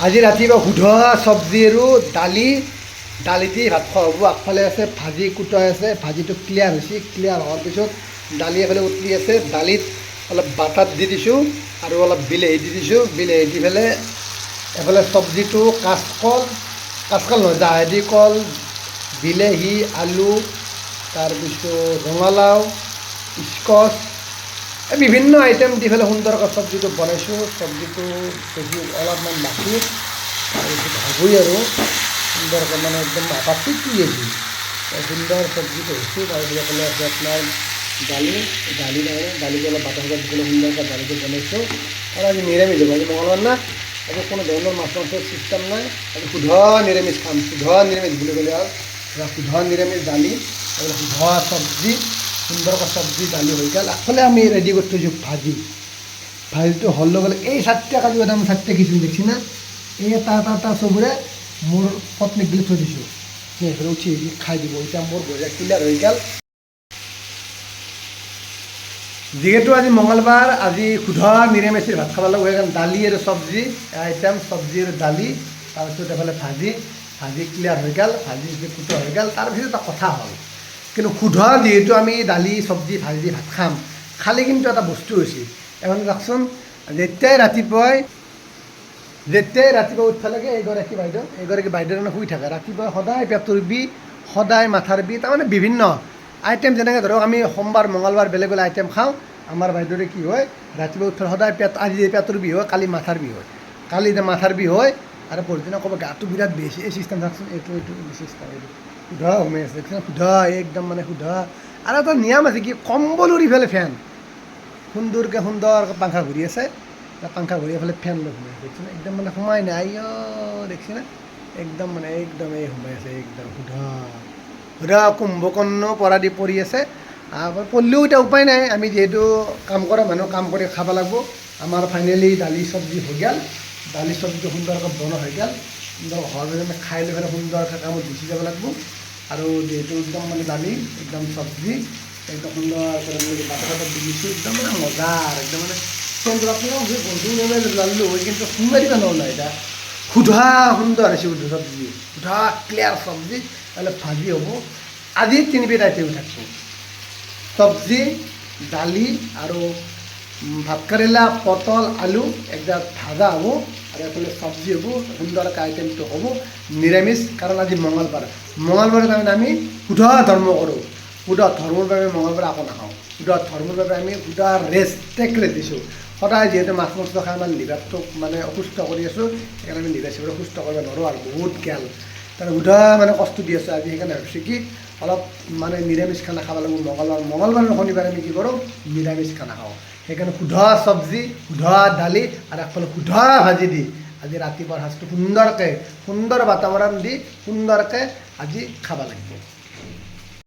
আজি ৰাতিপুৱা শুধা চব্জি আৰু দালি দি ভাত খোৱা হ'ব। আগফালে আছে ভাজি কুটাই আছে, ভাজিটো ক্লিয়াৰ হৈছে। ক্লিয়াৰ হোৱাৰ পিছত দালি এফালে উতলি আছে, দালিত অলপ বাটাত দি দিছোঁ আৰু অলপ বিলাহী দি দিছোঁ। বিলাহী দি পেলাই এফালে চব্জিটো কাঁচকল নহয়, জাহেদি কল, বিলাহী, আলু, তাৰপিছত ৰঙালাও, স্কচ, বিভিন্ন আইটেম দি পেলাই সুন্দৰকৈ চব্জিটো বনাইছোঁ। চব্জিটো বেছি অলপমান বাকী তাৰপিছত হ'বই আৰু সুন্দৰকৈ মানে একদম মাথা পিটি গৈছে। সুন্দৰ চব্জিটো হৈছে। তাৰপিছত এইফালে আছে আপোনাৰ দালিটো অলপ বাটা চাটা দি পেলাই সুন্দৰকৈ দালিটো বনাইছোঁ। আৰু আজি নিৰামিষ হ'ব, আজি মঙলবাৰ না, আজি কোনো ধৰণৰ মাছ মাংসৰ চিষ্টেম নাই। আজি শুদ্ধ নিৰামিষ খাম। শুদ্ধ নিৰামিষ বুলি ক'লে আৰু শুদ্ধ নিৰামিষ দালি আৰু শুদ্ধ চব্জি, সুন্দৰকৈ চব্জি দালি হৈ গ'ল। আগফালে আমি ৰেডি কৰি থৈছোঁ ভাজিটো হোৱাৰ লগে লগে এই চাৰিটা কাজু বাদাম কিছু দেখছি না, এই এটা চবৰে মোৰ পত্নীক গিলি থৈ দিছোঁ। সেইফালে উঠি খাই দিব। এতিয়া মোৰ বঢ়িয়া ক্লিয়াৰ হৈ গ'ল। যিহেতু আজি মঙলবাৰ, আজি শুদ্ধ নিৰামিষেই ভাত খাব লাগিব। সেইকাৰণে দালি আৰু চব্জি আইটেম, চব্জি আৰু দালি, তাৰপিছত এফালে ভাজি ক্লিয়াৰ হৈ গ'ল, ভাজি কুটা হৈ গ'ল। তাৰপিছত এটা কথা হ'ল, কিন্তু শুদ্ধ যিহেতু আমি দালি চব্জি ভাজি ভাত খাম, খালি কিন্তু এটা বস্তু হৈছে। এখন চাওকচোন, যেতিয়াই ৰাতিপুৱাই উঠিব লাগে, এইগৰাকী বাইদেউ শুই থাকে। ৰাতিপুৱা সদায় পেটৰ বিষ, সদায় মাথাৰ বিষ, তাৰমানে বিভিন্ন আইটেম। যেনেকৈ ধৰক আমি সোমবাৰ মঙলবাৰ বেলেগ বেলেগ আইটেম খাওঁ, আমাৰ বাইদেউৰে কি হয়, ৰাতিপুৱা উঠাৰ সদায় আজি পেটৰ বিষ হয়, কালি মাথাৰ বিষ হয়, কালি মাথাৰ বিষ হয়, আৰু পৰহিদিনা ক'ব গাটো বিৰাট বেছি। এই চিষ্টেম থাকচোন, এইটো চিষ্টেম, এইটো শুদ্ধ সোমাই আছে, শুদ্ধ একদম মানে শুদ্ধ। আৰু এটা নিয়ম আছে, কি কম্বল উৰি ফেলে ফেন সুন্দৰকৈ পাংখা ঘূৰি আছে, পাংখা ঘূৰি পেলাই ফেন লৈ সোমাই আছে, দেখিছেনে? একদম মানে সোমাই নাই, দেখিছেনে? একদম মানে একদম এই সোমাই আছে, একদম শুদ্ধ কুম্ভকৰ্ণ পৰা দি পৰি আছে। পঢ়িলেও এতিয়া উপায় নাই, আমি যিহেতু কাম কৰা মানুহ, কাম কৰি খাব লাগিব। আমাৰ ফাইনেলি দালি চব্জি হৈ গ'ল। দালি চব্জিটো সুন্দৰকৈ বনোৱা হৈ গ'ল। সুন্দৰ হোৱাৰ পিছত আমি খাই লৈ পেলাই সুন্দৰকৈ কামত গুচি যাব লাগিব। আৰু যিহেতু একদম মানে দালি একদম চব্জি একদম সুন্দৰকৈ বাটা চাটা দি দিছোঁ, একদম মানে মজা আৰু একদম মানে বন্ধু লালো হয়, কিন্তু সোমাই দিব নোৱাৰিলে এতিয়া শুদ্ধা সুন্দৰ হৈছে। চব্জি শুদ্ধা ক্লিয়াৰ চব্জি, অলপ ভাজি হ'ব। আজি তিনিবিধ আইটেম থাকিব, চব্জি, দালি আৰু ভাতকেৰেলা, পটল, আলু একদম ভাজা হ'ব। আৰু এইফালে চব্জি হ'ব, সুন্দৰকৈ আইটেমটো হ'ব নিৰামিষ। কাৰণ আজি মঙলবাৰে তাৰমানে আমি শুদ্ধ ধৰ্ম কৰোঁ। শুদ্ধ ধৰ্মৰ বাবে মঙলবাৰে একো নাখাওঁ। শুদ্ধ ধৰ্মৰ বাবে আমি শুদ্ধ টেক দিছোঁ। সদায় যিহেতু মাছ মাংস খাই আমাৰ লিভাৰটোক মানে অসুস্থ কৰি আছোঁ, সেইকাৰণে আমি লিভাৰ চিভাৰ অসুস্থ কৰিব নোৱাৰোঁ আৰু বহুত গেল তাৰ শুদ্ধ মানে কষ্ট দি আছোঁ। আজি সেইকাৰণে ভাবিছোঁ কি অলপ মানে নিৰামিষ খানা খাব লাগিব। মঙলবাৰ শনিবাৰে আমি কি কৰোঁ, নিৰামিষ খানা খাওঁ। সেইকাৰণে শুদ্ধ চব্জি, শুদ্ধ দালি আৰু একফালে শুদ্ধ ভাজি দি আজি ৰাতিপুৱাৰ সাঁজটো সুন্দৰ বাতাৱৰণ দি সুন্দৰকৈ আজি খাব লাগিব।